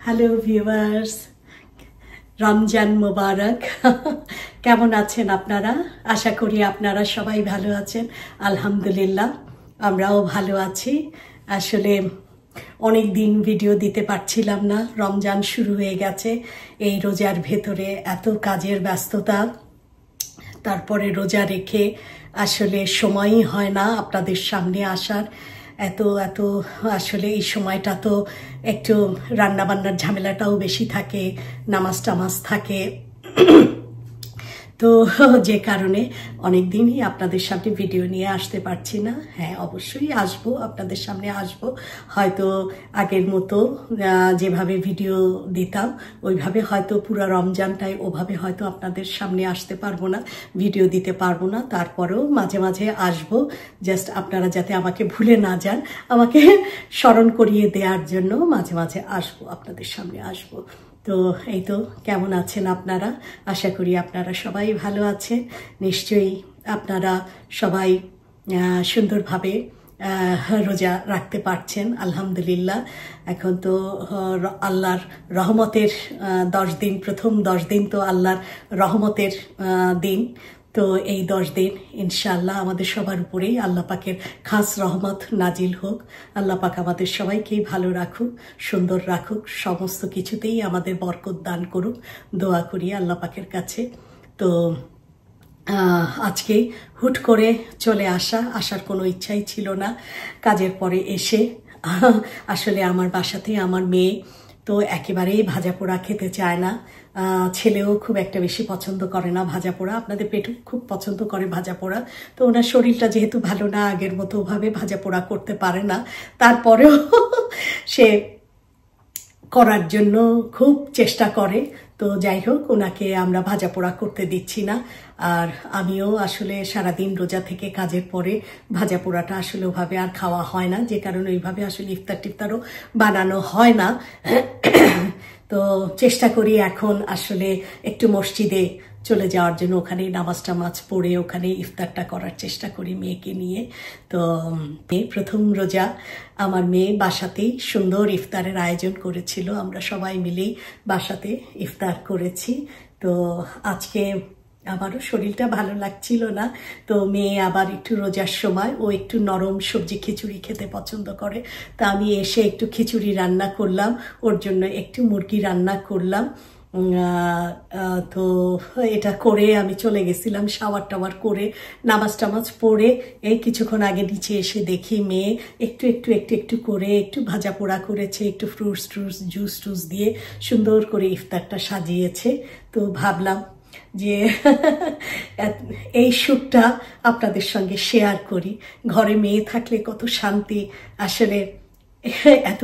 Hello viewers, Ramzan মোবারক। কেমন আছেন আপনারা? আশা করি আপনারা সবাই ভালো আছেন। আলহামদুলিল্লাহ, আমরাও ভালো আছি। আসলে অনেক দিন ভিডিও দিতে পারছিলাম না, রমজান শুরু হয়ে গেছে। এই রোজার ভেতরে এত কাজের ব্যস্ততা, তারপরে রোজা রেখে আসলে সময়ই হয় না আপনাদের সামনে আসার। এত আসলে এই সময়টা তো একটু রান্নাবান্নার ঝামেলাটাও বেশি থাকে, নামাজ টামাজ থাকে, তো যে কারণে অনেক দিনই আপনাদের সামনে ভিডিও নিয়ে আসতে পারছি না। হ্যাঁ, অবশ্যই আসবো, আপনাদের সামনে আসবো। হয়তো আগের মতো যেভাবে ভিডিও দিতাম ওইভাবে হয়তো পুরো রমজানটাই ওভাবে হয়তো আপনাদের সামনে আসতে পারবো না, ভিডিও দিতে পারবো না। তারপরেও মাঝে মাঝে আসবো, জাস্ট আপনারা যাতে আমাকে ভুলে না যান, আমাকে স্মরণ করিয়ে দেওয়ার জন্য মাঝে মাঝে আসবো, আপনাদের সামনে আসবো। তো এই তো, কেমন আছেন আপনারা? আশা করি আপনারা সবাই ভালো আছেন। নিশ্চয়ই আপনারা সবাই সুন্দরভাবে রোজা রাখতে পারছেন, আলহামদুলিল্লাহ। এখন তো আল্লাহর রহমতের 10 দিন, প্রথম 10 দিন তো আল্লাহর রহমতের দিন। তো এই 10 দিন ইনশাআল্লাহ আমাদের সবার উপরেই আল্লাহ পাকের খাস রহমত নাজিল হোক। আল্লাহ পাক আমাদের সবাইকেই ভালো রাখুক, সুন্দর রাখুক, সমস্ত কিছুতেই আমাদের বরকত দান করুক, দোয়া করি আল্লাহ পাকের কাছে। তো আজকে হুট করে চলে আসার কোনো ইচ্ছাই ছিল না। কাজের পরে এসে আসলে আমার বাসাতে আমার মেয়ে তো একেবারেই ভাজা পোড়া খেতে চায় না, ছেলেও খুব একটা বেশি পছন্দ করে না ভাজা পোড়া। আপনাদের পেটু খুব পছন্দ করে ভাজা পোড়া। তো ওনার শরীরটা যেহেতু ভালো না, আগের মতো ভাবে ভাজা পোড়া করতে পারে না, তারপরেও সে করার জন্য খুব চেষ্টা করে। তো যাই হোক, ওনাকে আমরা ভাজা পোড়া করতে দিচ্ছি না। আর আমিও আসলে সারাদিন রোজা থেকে কাজের পরে ভাজা পোড়াটা আসলে ওভাবে আর খাওয়া হয় না, যে কারণে ওইভাবে আসলে ইফতার টিফতারও বানানো হয় না। তো চেষ্টা করি এখন আসলে একটু মসজিদে চলে যাওয়ার জন্য, ওখানে নামাজ টামাজ পড়ে ওখানে ইফতারটা করার চেষ্টা করি মেয়েকে নিয়ে। তো প্রথম রোজা আমার মেয়ে বাসাতেই সুন্দর ইফতারের আয়োজন করেছিল, আমরা সবাই মিলেই বাসাতে ইফতার করেছি। তো আজকে আমারও শরীরটা ভালো লাগছিল না, তো মেয়ে আবার একটু রোজার সময় ও একটু নরম সবজি খিচুড়ি খেতে পছন্দ করে। তা আমি এসে একটু খিচুড়ি রান্না করলাম, ওর জন্য একটু মুরগি রান্না করলাম। তো এটা করে আমি চলে গেছিলাম, শাওয়ার টাওয়ার করে নামাজ টামাজ পড়ে এই কিছুক্ষণ আগে নিচে এসে দেখি মেয়ে একটু করে একটু ভাজা পোড়া করেছে, একটু ফ্রুটস জুস টুস দিয়ে সুন্দর করে ইফতারটা সাজিয়েছে। তো ভাবলাম যে এই সুখটা আপনাদের সঙ্গে শেয়ার করি। ঘরে মেয়ে থাকলে কত শান্তি। আসলে এত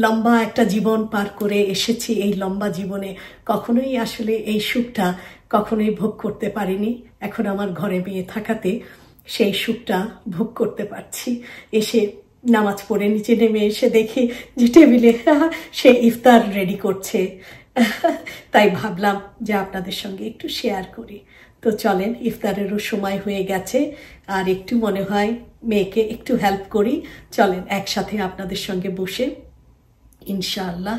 লম্বা একটা জীবন পার করে এসেছি, এই লম্বা জীবনে কখনোই আসলে এই সুখটা কখনোই ভোগ করতে পারিনি। এখন আমার ঘরে মেয়ে থাকাতে সেই সুখটা ভোগ করতে পারছি। এসে নামাজ পড়ে নিচে নেমে এসে দেখি যে টেবিলে সে ইফতার রেডি করছে, তাই ভাবলাম যে আপনাদের সঙ্গে একটু শেয়ার করি। তো চলেন, ইফতারেরও সময় হয়ে গেছে, আর একটু মনে হয় মেয়েকে একটু হেল্প করি। চলেন একসাথে আপনাদের সঙ্গে বসে ইনশাআল্লাহ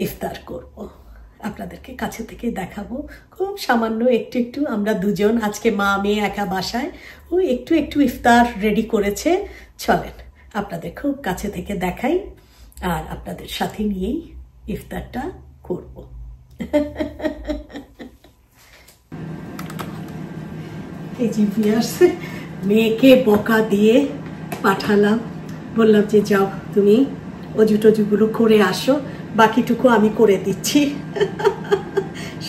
ইফতার করব, আপনাদেরকে কাছে থেকে দেখাবো। খুব সামান্য একটু আমরা দুজন, আজকে মা মেয়ে একা বাসায়, ও একটু ইফতার রেডি করেছে। চলেন আপনাদের খুব কাছে থেকে দেখাই, আর আপনাদের সাথে নিয়েই ইফতারটা করব। এই যে ভিউয়ার্স, মেয়েকে বকা দিয়ে পাঠালাম, বললাম যে যাও তুমি অজু টজুগুলো করে আসো, বাকিটুকু আমি করে দিচ্ছি।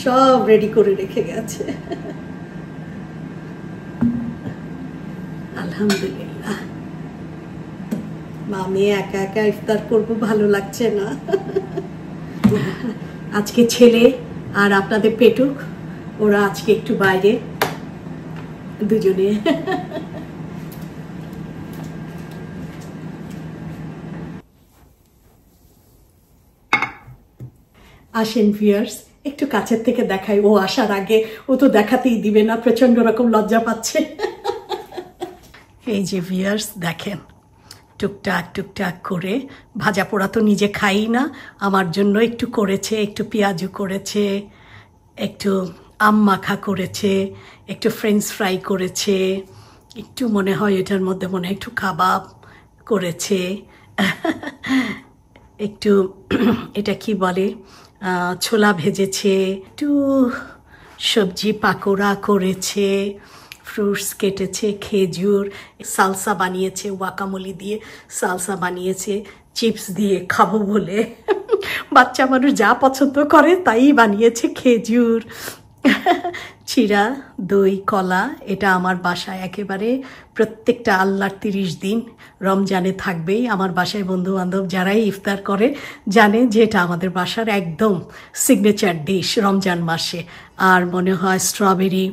সব রেডি করে রেখে গেছে, আলহামদুলিল্লাহ। মা মেয়ে একা ইফতার করবো, ভালো লাগছে না। আজকে ছেলে আর আপনাদের পেটুক, ওরা আজকে একটু বাইরে দুজনে। আসেন ভিউয়ার্স, একটু কাছের থেকে দেখাই। ও আসার আগে ও তো দেখাতেই দিবে না, প্রচন্ড রকম লজ্জা পাচ্ছে। এই যে ভিউয়ার্স দেখেন, টুকটাক টুকটাক করে, ভাজা পোড়া তো নিজে খাই না, আমার জন্য একটু করেছে, একটু পেঁয়াজু করেছে, একটু আম মাখা করেছে, একটু ফ্রেঞ্চ ফ্রাই করেছে, একটু মনে হয় এটার মধ্যে মনে হয় একটু কাবাব করেছে, একটু এটা কি বলে ছোলা ভেজেছে, একটু সবজি পাকোড়া করেছে, ফ্রুটস কেটেছে, খেজুর, সালসা বানিয়েছে, ওয়াকামলি দিয়ে সালসা বানিয়েছে, চিপস দিয়ে খাবো বলে। বাচ্চা মানুষ যা পছন্দ করে তাই বানিয়েছে, খেজুর, চিড়া, দই, কলা। এটা আমার বাসায় একেবারে প্রত্যেকটা আল্লাহর 30 দিন রমজানে থাকবেই। আমার বাসায় বন্ধু বান্ধব যারাই ইফতার করে জানে যে এটা আমাদের বাসার একদম সিগনেচার ডিশ রমজান মাসে। আর মনে হয় স্ট্রবেরি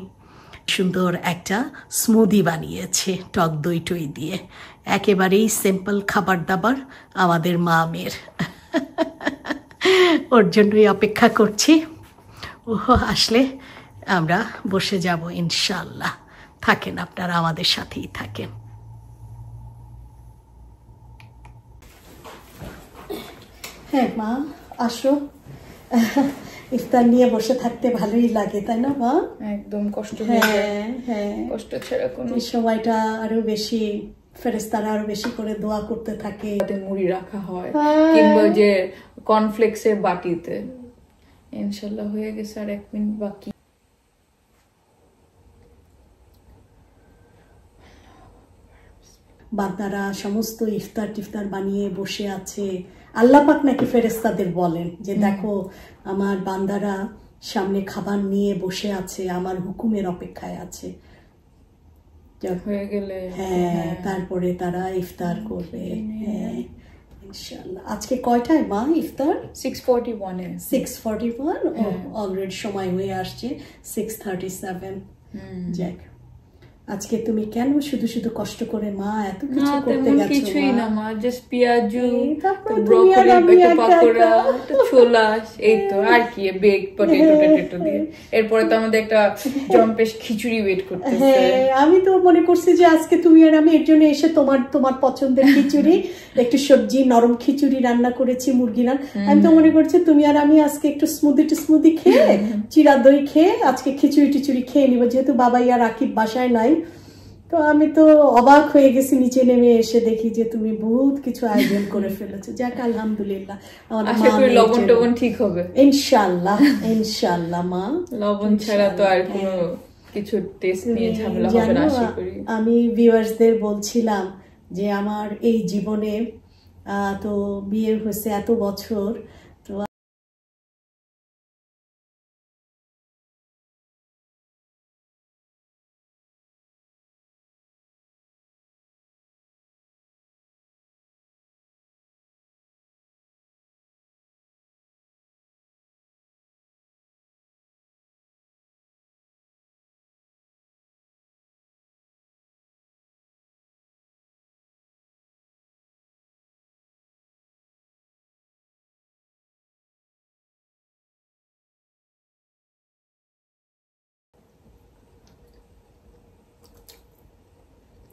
সুন্দর একটা স্মুদি বানিয়েছে টক দই টই দিয়ে। একেবারেই সিম্পল খাবার দাবার আমাদের মা মেয়ের। ওর জন্যই অপেক্ষা করছি, ও আসলে আমরা বসে যাব ইনশাল্লাহ। থাকেন আপনারা আমাদের সাথেই থাকেন। হ্যাঁ মা, আসো। ইফতার নিয়ে বসে থাকতে ভালোই লাগে, তাই না মা? একদম কষ্ট। হ্যাঁ হ্যাঁ, কষ্ট ছাড়া কোনো। এই সময়টা আরো বেশি ফেরেশতারা আরো বেশি করে দোয়া করতে থাকে। মুড়ি রাখা হয় কিংবা যে কর্নফ্লেক্সের বাটিতে। ইনশাল্লাহ হয়ে গেছে, আর 1 মিনিট বাকি। বান্দারা সমস্ত ইফতার টিফতার বানিয়ে বসে আছে। আল্লাহ পাক নাকি ফেরেশতাদের বলেন যে দেখো আমার বান্দারা সামনে খাবার নিয়ে বসে আছে, আমার হুকুমের অপেক্ষায় আছে, হয়ে গেলে হ্যাঁ তারপরে তারা ইফতার করবে। হ্যাঁ ইনশাআল্লাহ। আজকে কয়টায় মা ইফতার? 6:41 6:41। অলরেডি সময় হয়ে আসছে 6:37। যাক, আজকে তুমি কেন শুধু শুধু কষ্ট করে মা এত কিছু করতে গেছো? কিছুই না মা, জাস্ট পেঁয়াজু, ব্রোকলি, একটু পাকোড়া, একটু ছোলা, এই তো। আর কি বেক পটেটো টটেটো দিয়ে। এরপরে তো আমাদের একটা জম্পেশ খিচুড়ি ওয়েট করতেছে। হ্যাঁ, আমি তো মনে করছি যে আজকে তুমি আর আমি এর জন্য এসে তোমার পছন্দের খিচুড়ি, একটু সবজি নরম খিচুড়ি রান্না করেছি, মুরগি রান। আমি তো মনে করছি তুমি আর আমি আজকে একটু স্মুদি খেয়ে, চিড়া দই খেয়ে আজকে খিচুড়ি টিচুড়ি খেয়ে নিব, যেহেতু বাবাই আর আকিব বাসায় নাই। তো আমি তো অবাক হয়ে গেছি, নিচে নেমে এসে দেখি যে তুমি বহুত কিছু আয়োজন করে ফেলেছো। যাক আলহামদুলিল্লাহ। আশা করি লবণ টবণ ঠিক হবে ইনশাআল্লাহ। ইনশাআল্লাহ মা, লবণ ছাড়া তো আর কোনো কিছু টেস্ট নিয়ে ঝামেলা হবে না আশা করি। আমি ভিউয়ার্সদের বলছিলাম যে আমার এই জীবনে তো বিয়ে হয়েছে এত বছর, তো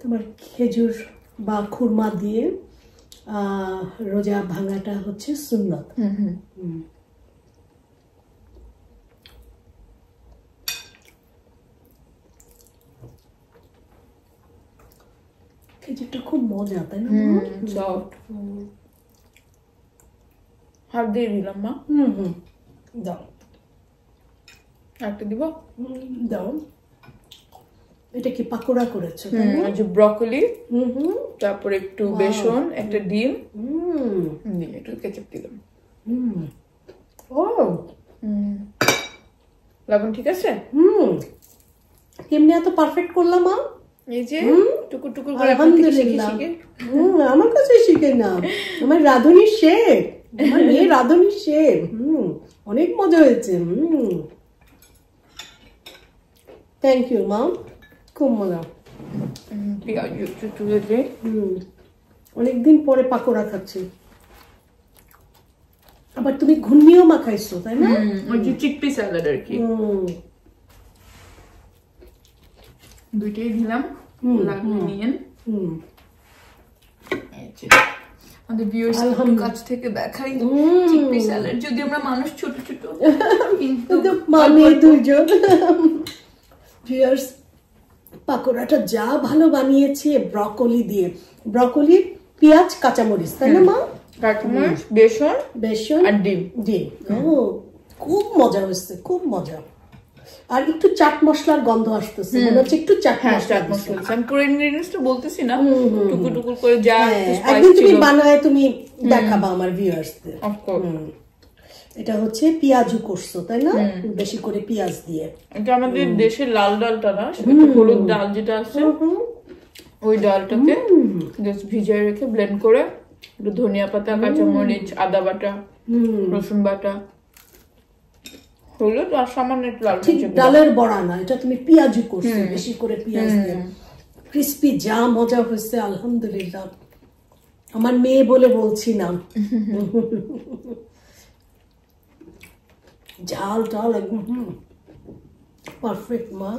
তোমার খেজুর বা খুরমা দিয়ে রোজা ভাঙাটা হচ্ছে সুন্নত। খেজুরটা খুব মজা, তাই না? সফট। হাত দিয়ে দিলাম মা। দাও, একটা দিব। দাও। এটা কি পাকোড়া করেছো? যে ব্রকলি, তারপর একটু বেসন, একটা ডিম, একটু কেচাপ দিলাম। ও লবণ ঠিক আছে? কেমনি এত পারফেক্ট করলাম মা? এই যে টুকুর টুকুর করে আলহামদুলিল্লাহ। আমার কাছে শিখে না, আমার রাঁধুনির শেফ, আমার মেয়ে রাঁধুনির শেফ। অনেক মজা হয়েছে। থ্যাংক ইউ মা, খুব মজা। পেঁয়াজ একটু তুলে দিই। অনেকদিন পরে পাকোড়া খাচ্ছি। আবার তুমি ঘুগনিও মাখাইছো, তাই না? ওই যে চিকপি স্যালাড আর কি। দুইটাই দিলাম, লাগবে নিয়েন। আমাদের ভিউয়ার্স কাছ থেকে দেখাই চিকপি স্যালাড, যদি আমরা মানুষ ছোট ছোট কিন্তু মামি দুইজন। ভিউয়ার্স পাকোড়াটা যা ভালো বানিয়েছে ব্রকলি দিয়ে, ব্রকলি, পেঁয়াজ, কাঁচামরিচ, তাই না মা? কাঁচামরিচ, বেসন বেসন আর ডিম। ও খুব মজা হয়েছে, খুব মজা। আর একটু চাট মশলার গন্ধ আসতেছে, মনে হচ্ছে একটু চাট মশলা। আমি পুরো ইনগ্রেডিয়েন্টসটা বলতেছি না, টুকু টুকু করে যা একদিন তুমি বানায় তুমি দেখাবা আমার ভিউয়ার্সদের। এটা হচ্ছে পেঁয়াজু করছো তাই না, বেশি করে পেঁয়াজ দিয়ে। এটা আমাদের দেশের লাল ডালটা না, সেটা হলুদ ডাল যেটা আছে, ওই ডালটাকে জাস্ট ভিজিয়ে রেখে ব্লেন্ড করে একটু ধনিয়া পাতা, কাঁচামরিচ, আদা বাটা, রসুন বাটা, হলুদ আর সামান্য একটু লাল মরিচ। ডালের বড়া না, এটা তুমি পেঁয়াজু করছো বেশি করে পেঁয়াজ দিয়ে, ক্রিস্পি, যা মজা হয়েছে আলহামদুলিল্লাহ। আমার মেয়ে বলে বলছি না, ঝাল টাল একদম পারফেক্ট মা,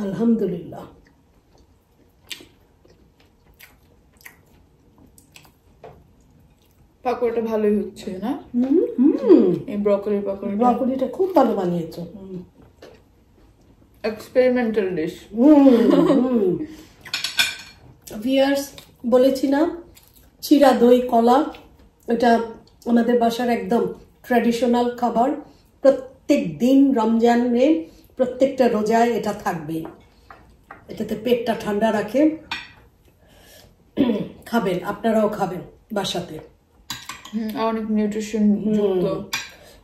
আলহামদুলিল্লাহ। পাকোড়াটা ভালোই হচ্ছে না? এই ব্রকলি পাকোড়া, ব্রকলিটা খুব ভালো বানিয়েছো, এক্সপেরিমেন্টাল ডিশ। ভিউয়ার্স বলেছি না, চিরা দই কলা, এটা আমাদের বাসার একদম ট্র্যাডিশনাল খাবার। প্রত্যেক দিন রমজানে, প্রত্যেকটা রোজায় এটা থাকবে। এটাতে পেটটা ঠান্ডা রাখে, খাবেন, আপনারাও খাবেন বাসাতে। অনেক নিউট্রিশন যুক্ত।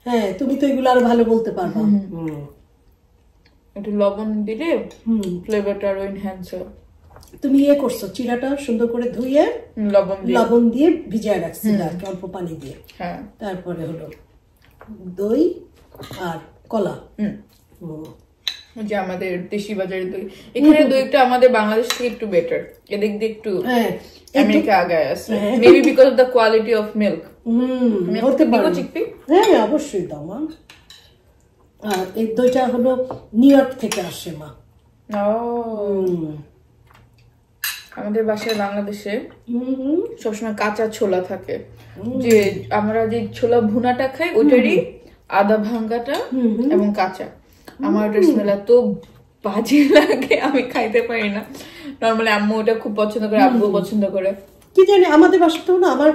হ্যাঁ, তুমি তো এগুলো আরো ভালো বলতে পারবা। একটু লবণ দিলে ফ্লেভারটা আরো এনহ্যান্স হয়। তুমি ইয়ে করছো, চিরাটা সুন্দর করে ধুয়ে লবণ দিয়ে ভিজিয়ে রাখছি অল্প পানি দিয়ে। হ্যাঁ, তারপরে হলো দই আর কলা। যে আমাদের দেশি বাজারের দই, এখানে দইটা আমাদের বাংলাদেশ থেকে একটু বেটার, এদিক দিয়ে একটু আমেরিকা আগায় আছে, maybe because of the quality of milk. হতে পারে, হ্যাঁ অবশ্যই দাও মা। আর এই দইটা হলো নিউ ইয়র্ক থেকে আসে মা। আমাদের বাসায় বাংলাদেশে সবসময় কাঁচা ছোলা থাকে, যে আমরা যে ছোলা ভুনাটা খাই ওইটারই আদা ভাঙ্গাটা এবং কাঁচা। আমার ওটা স্মেল এত বাজে লাগে, আমি খাইতে পারি না। নর্মালি আম্মু ওটা খুব পছন্দ করে, আব্বু পছন্দ করে, কি জানি আমাদের বাসাতেও না, আমার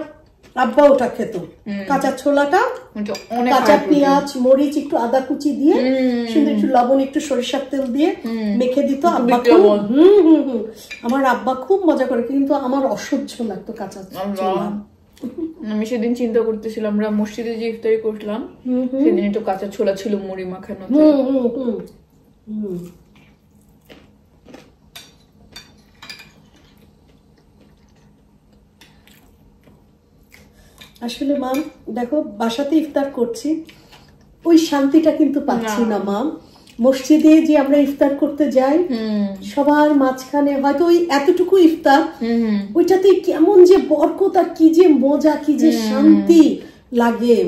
আব্বা ওটা খেত, কাঁচা ছোলাটা, কাঁচা পেঁয়াজ, মরিচ, একটু আদা কুচি দিয়ে, সুন্দর একটু লবণ, একটু সরিষার তেল দিয়ে মেখে দিত আব্বা। আমার আব্বা খুব মজা করে, কিন্তু আমার অসহ্য লাগতো কাঁচা ছোলা। আমি সেদিন চিন্তা করতেছিলাম, আমরা মসজিদে যে ইফতারি করলাম সেদিন একটু কাঁচা ছোলা ছিল মুড়ি মাখানো। আসলে মা দেখো, বাসাতে ইফতার করছি, ওই শান্তিটা কিন্তু পাচ্ছি না মা। মসজিদে যে আমরা ইফতার করতে যাই, সবার মাঝখানে হয়তো ওই এতটুকু ইফতার, ওইটাতে কেমন যে বরকত আর কি যে মজা, কি যে শান্তি লাগে।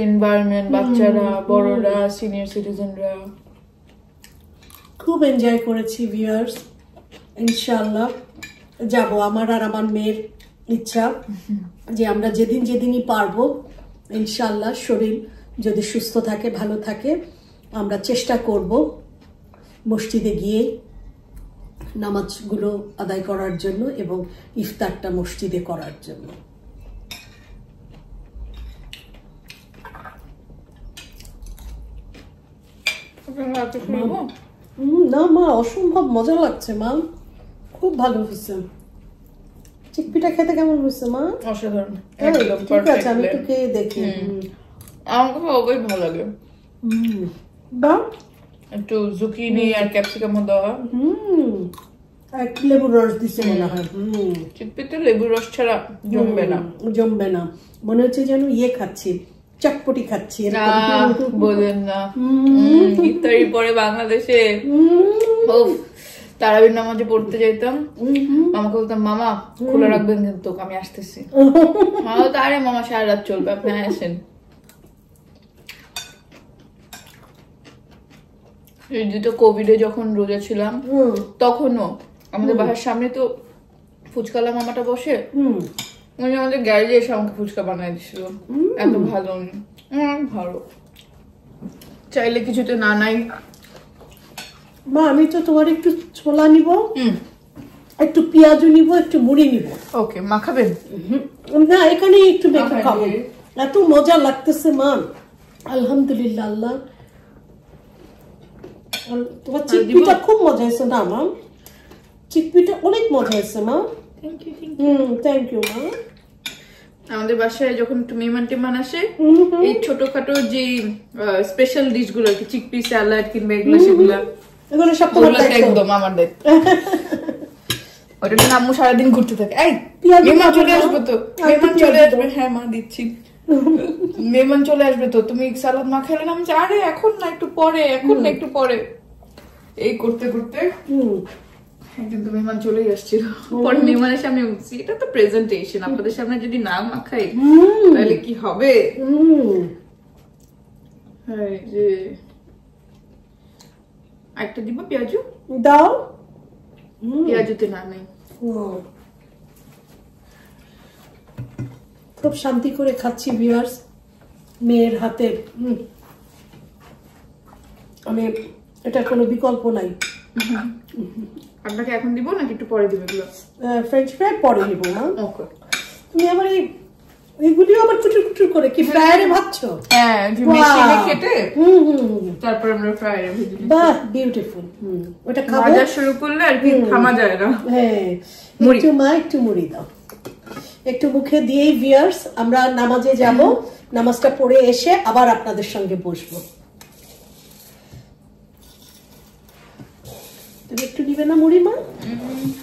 এনভায়রনমেন্ট, বাচ্চারা, বড়রা, সিনিয়র সিটিজেনরা খুব এনজয় করেছি। ভিউয়ার্স ইনশাআল্লাহ যাব, আমার আর আমার মেয়ের ইচ্ছা যে আমরা যেদিন যেদিনই পারবো ইনশাআল্লাহ, শরীর যদি সুস্থ থাকে, ভালো থাকে, আমরা চেষ্টা করব মসজিদে গিয়ে নামাজগুলো আদায় করার জন্য এবং ইফতারটা মসজিদে করার জন্য। না মা, অসম্ভব মজা লাগছে মা, খুব ভালো হয়েছে। চিকপিটা খেতে কেমন হয়েছে মা? অসাধারণ, ঠিক আছে, আমি একটু খেয়ে দেখি। আমার কাছে খুবই ভালো লাগে। বা একটু জুকিনি আর ক্যাপসিকাম দেওয়া, একটু লেবুর রস দিছে মনে হয়। চিকপিতে লেবুর রস ছাড়া জমবে না, জমবে না। মনে হচ্ছে যেন ইয়ে খাচ্ছি, চটপটি খাচ্ছি। বলেন না, ইফতারির পরে বাংলাদেশে তারাবির নামাজে পড়তে যাইতাম, মামাকে বলতাম মামা খোলা রাখবেন কিন্তু আমি আসতেছি। আরে মামা সারা রাত চলবে, আপনি আসেন। এই যেটা কোভিডে যখন রোজা ছিলাম, তখনও আমাদের বাসার সামনে তো ফুচকালা মামাটা বসে উনি আমাদের গ্যারেজে এসে আমাকে ফুচকা বানাই দিছিল, এত ভালো উনি, ভালো। চাইলে কিছুতে না নাই। মা আমি তো তোমার একটু ছোলা নিব, একটু পেঁয়াজু নিব, একটু মুড়ি নিব। ওকে, মা খাবেন? না, এখানে একটু মেখে খাবো, এত মজা লাগতেছে মা, আলহামদুলিল্লাহ। আল্লাহ, তোমার চিকপিটা খুব মজা হয়েছে না মা? চিকপিটা অনেক মজা হয়েছে মা। থ্যাংক ইউ মা। আমাদের বাসায় যখন একটু মেহমান টেমান আসে, এই ছোটখাটো যে স্পেশাল ডিশ গুলো, চিকপি স্যালাড কিংবা এগুলো, এগুলো সব একদম আমার দায়িত্ব। ওটা জন্য আম্মু সারাদিন ঘুরতে থাকে, এই মেহমান চলে আসবে তো, মেহমান চলে আসবে। হ্যাঁ মা দিচ্ছি। মেহমান চলে আসবে তো, তুমি সালাদ মা খেলে না? আমি আরে এখন না, একটু পরে, এখন না, একটু পরে। এই করতে করতে কিন্তু মেহমান চলেই আসছিল। পরে মেহমানের সামনে উঠছি, এটা তো প্রেজেন্টেশন, আপনাদের সামনে যদি না মাখাই তাহলে কি হবে? একটা দিব পেঁয়াজু, দাও। পেঁয়াজুতে না নেই। খুব শান্তি করে খাচ্ছি ভিউয়ার্স, মেয়ের হাতে, মানে এটা কোনো বিকল্প নাই। আপনাকে এখন দিব নাকি একটু পরে দিবে? ফ্রেঞ্চ ফ্রাই পরে নিব না। ওকে। তুমি আবার এইগুলিও আবার কুটুর কুটুর করে কি ফ্রায়ারে ভাজছো? হ্যাঁ, মেশিনে কেটে তারপর আমরা ফ্রায়ারে ভেজে দিই। বাহ, বিউটিফুল। ওটা খাবো, ভাজা শুরু করলে আর কি থামা যায় না। হ্যাঁ, একটু মা একটু মুড়ি দাও, একটু মুখে দিয়েই ভিউয়ার্স আমরা নামাজে যাব, নামাজটা পড়ে এসে আবার আপনাদের সঙ্গে বসবো। তুমি একটু দিবে না মুড়ি মা?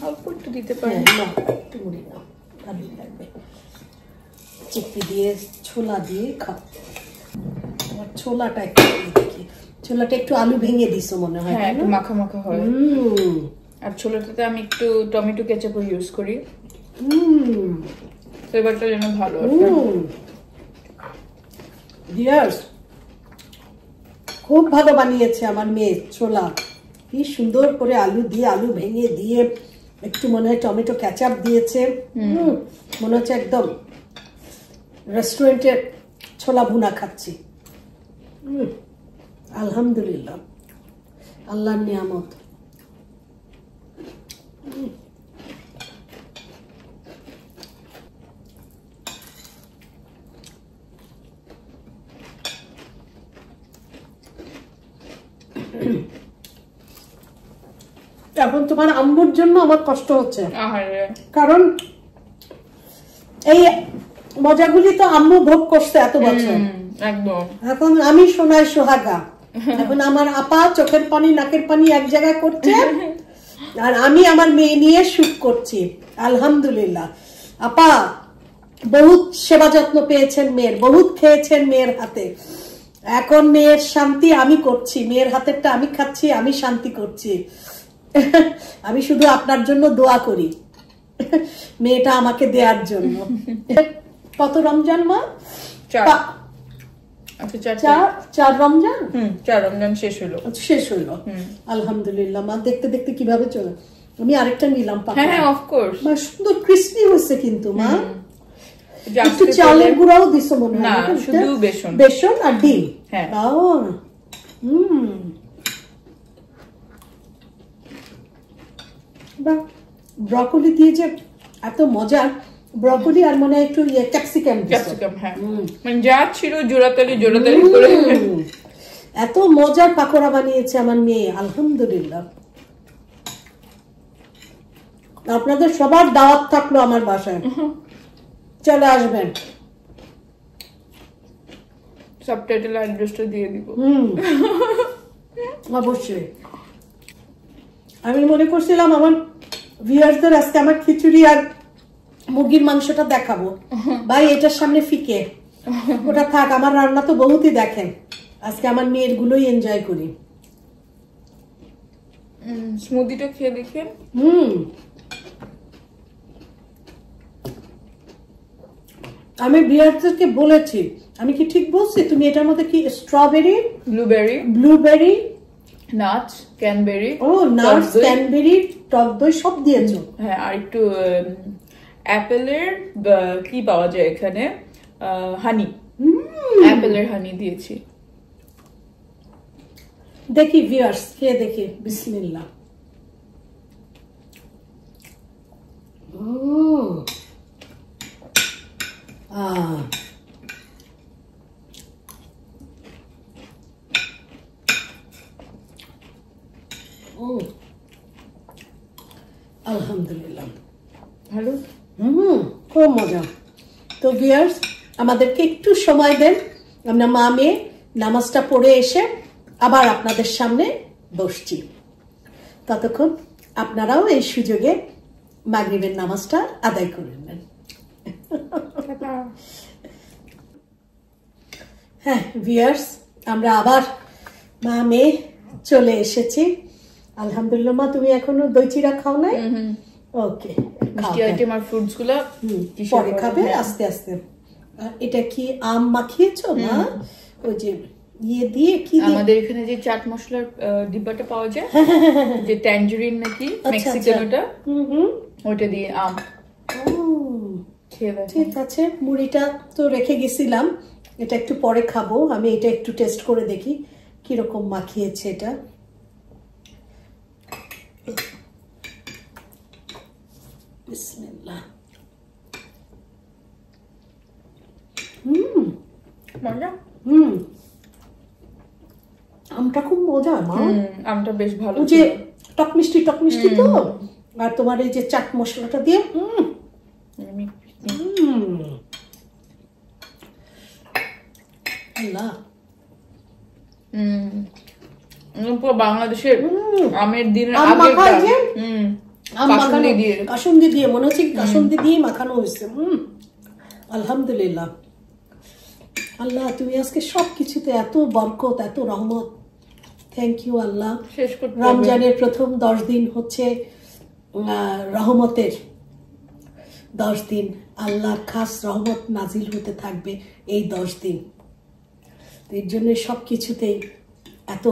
অল্প একটু দিতে পারি। একটু মুড়ি দাও, ভালোই লাগবে। চিপি দিয়ে ছোলা দিয়ে খাও। তোমার ছোলাটা একটু দেখি, ছোলাটা একটু আলু ভেঙে দিছো মনে হয়। হ্যাঁ, একটু মাখা মাখা হয়। আর ছোলাটাতে আমি একটু টমেটো কেচাপ ইউজ করি, ফ্লেভারটা যেন ভালো আসে। ডিয়ার্স, খুব ভালো বানিয়েছে আমার মেয়ে ছোলা। কি সুন্দর করে আলু দিয়ে, আলু ভেঙে দিয়ে, একটু মনে হয় টমেটো কেচাপ দিয়েছে। মনে হচ্ছে একদম রেস্টুরেন্টের ছোলা ভুনা খাচ্ছি। আলহামদুলিল্লাহ, আল্লাহর নিয়ামত। এখন তোমার আম্মুর জন্য আমার কষ্ট হচ্ছে, কারণ এই মজাগুলি তো আম্মু ভোগ করছে এত বছর। একদম। এখন আমি সোনায় সোহাগা, এখন আমার আপা চোখের পানি নাকের পানি এক জায়গায় করছে, আর আমি আমার মেয়ে নিয়ে সুখ করছি। আলহামদুলিল্লাহ। আপা বহুত সেবা যত্ন পেয়েছেন মেয়ের, বহুত খেয়েছেন মেয়ের হাতে, এখন মেয়ের শান্তি আমি করছি, মেয়ের হাতেরটা আমি খাচ্ছি, আমি শান্তি করছি। আমি শুধু আপনার জন্য দোয়া করি মেয়েটা আমাকে দেওয়ার জন্য। কত রমজান মা? 4 রমজান। 4 রমজান শেষ হলো। আলহামদুলিল্লাহ মা, দেখতে দেখতে কিভাবে চলে। আমি আরেকটা নিলাম। হ্যাঁ, অফ কোর্স। মা সুন্দর ক্রিসপি হয়েছে কিন্তু মা। একটু চালের গুঁড়াও দিছো মনে হয়? না, শুধু বেসন। বেসন আর ডিম। হ্যাঁ। ব্রকলি দিয়ে যে এত মজার, ব্রকলি আর মনে হয় একটু ক্যাপসিকাম। হ্যাঁ, মানে যা ছিল জোড়াতালি করে এত মজার পাকোড়া বানিয়েছে আমার মেয়ে। আলহামদুলিল্লাহ। আপনাদের সবার দাওয়াত থাকলো আমার বাসায়, চলে আসবেন। সাবটাইটেল অ্যাড্রেসটা দিয়ে দিব। অবশ্যই। আমি মনে করছিলাম আমার ভিউয়ারদের আজকে আমার খিচুড়ি আর মুরগির মাংসটা দেখাবো, ভাই এটার সামনে ফিকে, ওটা থাক, আমার রান্না তো বহুতই দেখেন, আজকে আমার মেয়ের গুলোই এনজয় করি। স্মুদিটা খেয়ে দেখেন। আমি ভিউয়ারদেরকে বলেছি, আমি কি ঠিক বলছি? তুমি এটার মধ্যে কি স্ট্রবেরি, ব্লুবেরি নাটস, ক্যানবেরি, ও নাটস, ক্যানবেরি, টক দই সব দিয়েছো? হ্যাঁ, আর একটু অ্যাপেলের কি পাওয়া যায় এখানে, হানি, অ্যাপেলের হানি দিয়েছি। দেখি ভিউয়ার্স, খেয়ে দেখি। বিসমিল্লাহ। আলহামদুলিল্লাহ, ভালো। খুব মজা। তো ভিউয়ার্স, আমাদেরকে একটু সময় দেন, আমরা মা মেয়ে নামাজটা পড়ে এসে আবার আপনাদের সামনে বসছি। ততক্ষণ আপনারাও এই সুযোগে মাগরিবের নামাজটা আদায় করে নেন। হ্যাঁ ভিউয়ার্স, আমরা আবার মা মেয়ে চলে এসেছি। আলহামদুলিল্লাহ। মা, তুমি এখনো দই চিড়া খাও নাই? ওকে, মিষ্টি আইটেম আর ফ্রুটস গুলা পরে খাবে আস্তে আস্তে। এটা কি আম মাখিয়েছো মা? ওই যে ইয়ে দিয়ে কি, আমাদের এখানে যে চাট মশলার ডিব্বাটা পাওয়া যায়, যে ট্যাঞ্জারিন নাকি মেক্সিকান, ওটা ওটা দিয়ে আম খেয়ে। ঠিক আছে, মুড়িটা তো রেখে গেছিলাম, এটা একটু পরে খাবো। আমি এটা একটু টেস্ট করে দেখি কিরকম মাখিয়েছে এটা। বিসমিল্লাহ। মজা। আমটা খুব মজা মা, আমটা বেশ ভালো, যে টক মিষ্টি টক মিষ্টি তো, আর তোমার এই যে চাট মশলাটা দিয়ে আল্লাহ। পুরো বাংলাদেশের আমের দিনের কাসুন্দি দিয়ে মনে হচ্ছে কাসুন্দি দিয়ে মাখানো হয়েছে। আলহামদুলিল্লাহ। আল্লাহ, তুমি আজকে সবকিছুতে এত বরকত, এত রহমত। থ্যাংক ইউ আল্লাহ। রমজানের প্রথম 10 দিন হচ্ছে রহমতের 10 দিন। আল্লাহ খাস রহমত নাজিল হতে থাকবে এই 10 দিন। এর জন্য সবকিছুতেই এত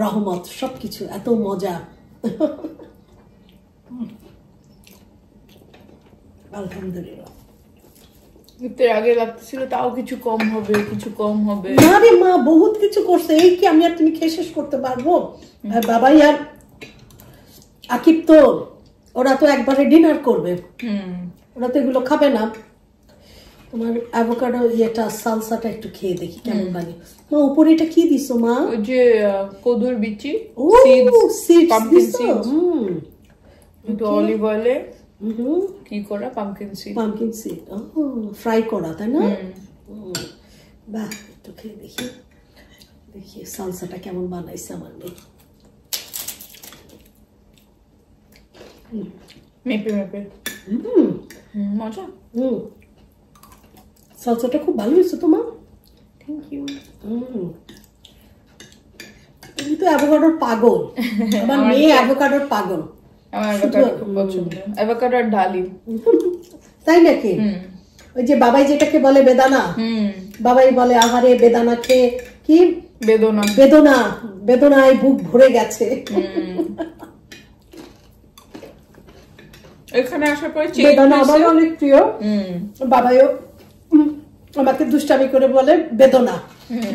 রহমত, সবকিছু এত মজা। আলহামদুলিল্লাহ। ঈদের আগে লাগতেছিল তাও কিছু কম হবে, কিছু কম হবে না রে মা, বহুত কিছু করছে। এই কি আমি আর তুমি খেয়ে শেষ করতে পারবো? আর বাবাই আর আকিব তো, ওরা তো একবারে ডিনার করবে, ওরা তো এগুলো খাবে না। তোমার অ্যাভোকাডো ইয়েটা সালসাটা একটু খেয়ে দেখি কেমন লাগে। মা, উপরে এটা কি দিছো মা? ওই যে কদুর বিচি, একটু অলিভ অয়েলে কি করা পামকিন সিড ফ্রাই করা, তাই না? বাহ, একটু খেয়ে দেখি, দেখি সালসাটা কেমন বানাইছে আমার মেয়ে। মেপে মেপে মজা। সালসাটা খুব ভালো হয়েছে তোমার। Thank you. তুমি তো অ্যাভোকাডোর পাগল। আমার মেয়ে অ্যাভোকাডোর পাগল। আমার অ্যাভোকাডো খুব পছন্দ, অ্যাভোকাডো আর ডালিম। তাই নাকি? ওই যে বাবাই যেটাকে বলে বেদানা, বাবাই বলে আহারে বেদানা খেয়ে কি বেদনা, বেদনা বেদনায় বুক ভরে গেছে। এখানে আসার পরে বেদানা আমার অনেক প্রিয়। বাবাইও আমাকে দুষ্টামি করে বলে বেদনা।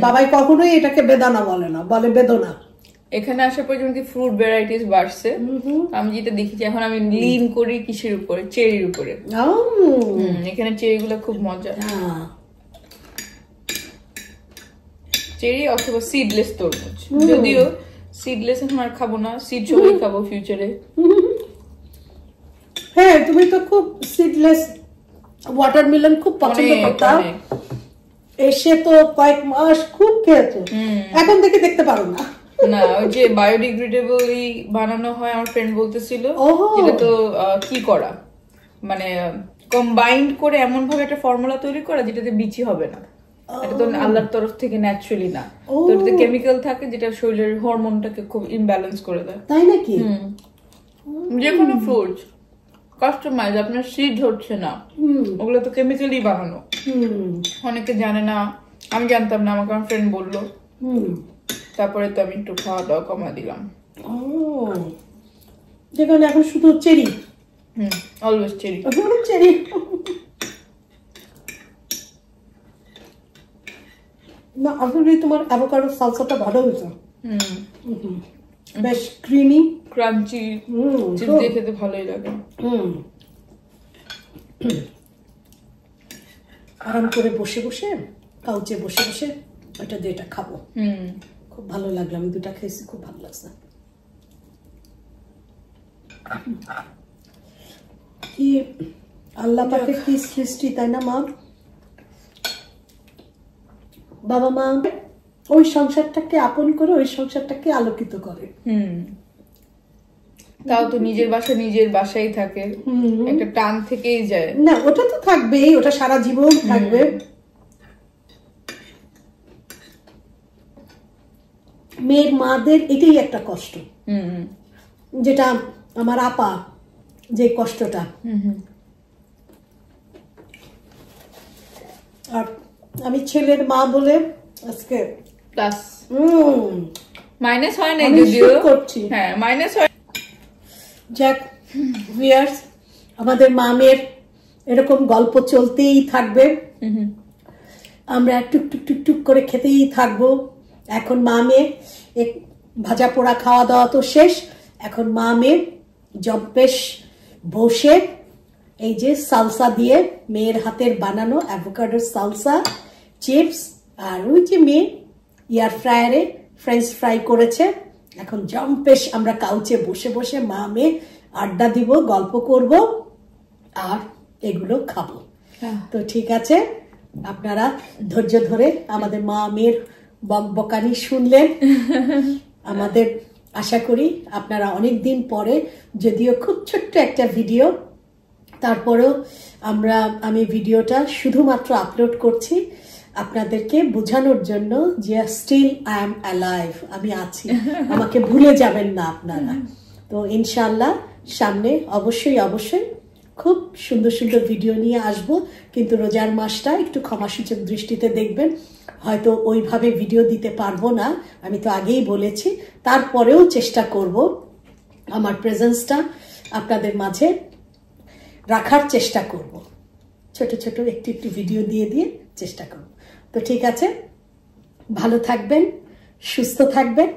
বাবাই কখনোই এটাকে বেদানা বলে না, বলে বেদনা। এখানে আসার পর যেমন কি ফ্রুট ভ্যারাইটিস বাড়ছে, আমি যেটা দেখেছি এখন আমি লিন করি কিসের উপরে, চেরির উপরে। এখানে চেরি গুলো খুব মজা, চেরি অথবা সিডলেস তরমুজ। যদিও সিডলেস এখন আর খাবো না, সিড সবই খাবো ফিউচারে। হ্যাঁ, তুমি তো খুব সিডলেস ওয়াটারমেলন খুব পছন্দ করতা, এসে তো কয়েক মাস খুব খেয়েছো, এখন থেকে দেখতে পারো না। না, ওই যে বায়োডিগ্রেডেবলি বানানো হয়, আমার ফ্রেন্ড বলতেছিল যেটা তো কি করা, মানে কম্বাইন্ড করে এমন ভাবে একটা ফর্মুলা তৈরি করা যেটাতে বিচি হবে না। এটা তো আল্লাহর তরফ থেকে ন্যাচারালি না, তো এটাতে কেমিক্যাল থাকে যেটা শরীরের হরমোনটাকে খুব ইমব্যালেন্স করে দেয়। তাই নাকি? যে কোনো ফ্রুট কাস্টমাইজ, আপনার সিড হচ্ছে না, ওগুলো তো কেমিক্যালি বানানো। অনেকে জানে না, আমি জানতাম না, আমাকে আমার ফ্রেন্ড বললো। তারপরে তো আমি একটু খাওয়া দাওয়া কমা দিলাম। ও, যেখানে এখন শুধু চেরি। Always cherry. চেরি। না, আসলে তোমার অ্যাভোকাডো সালসাটা ভালো হয়েছে। বেশ ক্রিমি, ক্রাঞ্চি, চিজ দিয়ে খেতে ভালোই লাগে। আরাম করে বসে বসে, কাউচে বসে বসে ওটা দিয়ে এটা খাবো। খুব ভালো লাগলো, আমি দুটা খেয়েছি, খুব ভালো লাগছে। কি আল্লাহ পাকের কি সৃষ্টি, তাই না মা? বাবা মা ওই সংসারটাকে আপন করে, ওই সংসারটাকে আলোকিত করে। তাও তো নিজের বাসা নিজের বাসাই থাকে, একটা টান থেকেই যায়। না, ওটা তো থাকবেই, ওটা সারা জীবন থাকবে। মেয়ের মাদের এটাই একটা কষ্ট, যেটা আমার আপা যে কষ্টটা। আর আমি ছেলের মা বলে আজকে প্লাস মাইনাস হয় না, যদিও করছি। হ্যাঁ, মাইনাস হয়। যাক ভিউয়ার্স, আমাদের মামের এরকম গল্প চলতেই থাকবে, আমরা টুক টুক টুক টুক করে খেতেই থাকবো। এখন মামে ভাজা পোড়া খাওয়া দাওয়া তো শেষ, এখন মামে জম্পেশ বসে এই যে সালসা দিয়ে, মেয়ের হাতের বানানো অ্যাভোকাডোর সালসা, চিপস, আর ওই যে মেয়ে এয়ার ফ্রায়ারে ফ্রেঞ্চ ফ্রাই করেছে। এখন জম্পেশ আমরা কাউচে বসে বসে মা মেয়ে আড্ডা দিব, গল্প করব আর এগুলো খাবো। তো ঠিক আছে, আপনারা ধৈর্য ধরে আমাদের মা মেয়ের বকবকানি শুনলেন। আমাদের আশা করি আপনারা অনেক দিন পরে, যদিও খুব ছোট্ট একটা ভিডিও, তারপরেও আমি ভিডিওটা শুধুমাত্র আপলোড করছি আপনাদেরকে বোঝানোর জন্য যে স্টিল আই এম অ্যালাইভ, আমি আছি, আমাকে ভুলে যাবেন না আপনারা। তো ইনশাআল্লাহ সামনে অবশ্যই অবশ্যই খুব সুন্দর সুন্দর ভিডিও নিয়ে আসব, কিন্তু রোজার মাসটা একটু ক্ষমাসূচক দৃষ্টিতে দেখবেন। হয়তো ওইভাবে ভিডিও দিতে পারবো না, আমি তো আগেই বলেছি, তারপরেও চেষ্টা করব আমার প্রেজেন্সটা আপনাদের মাঝে রাখার চেষ্টা করব, ছোট ছোট একটু একটু ভিডিও দিয়ে দিয়ে চেষ্টা করব। তো ঠিক আছে, ভালো থাকবেন, সুস্থ থাকবেন,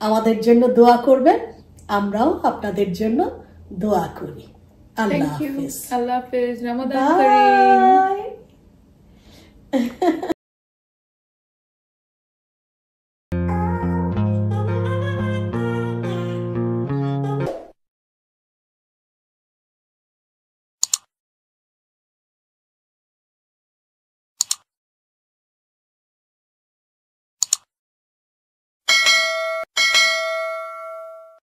আমাদের জন্য দোয়া করবেন, আমরাও আপনাদের জন্য দোয়া করি। আল্লাহ হাফেজ। আল্লাহ হাফেজ। রমাদান কারীম।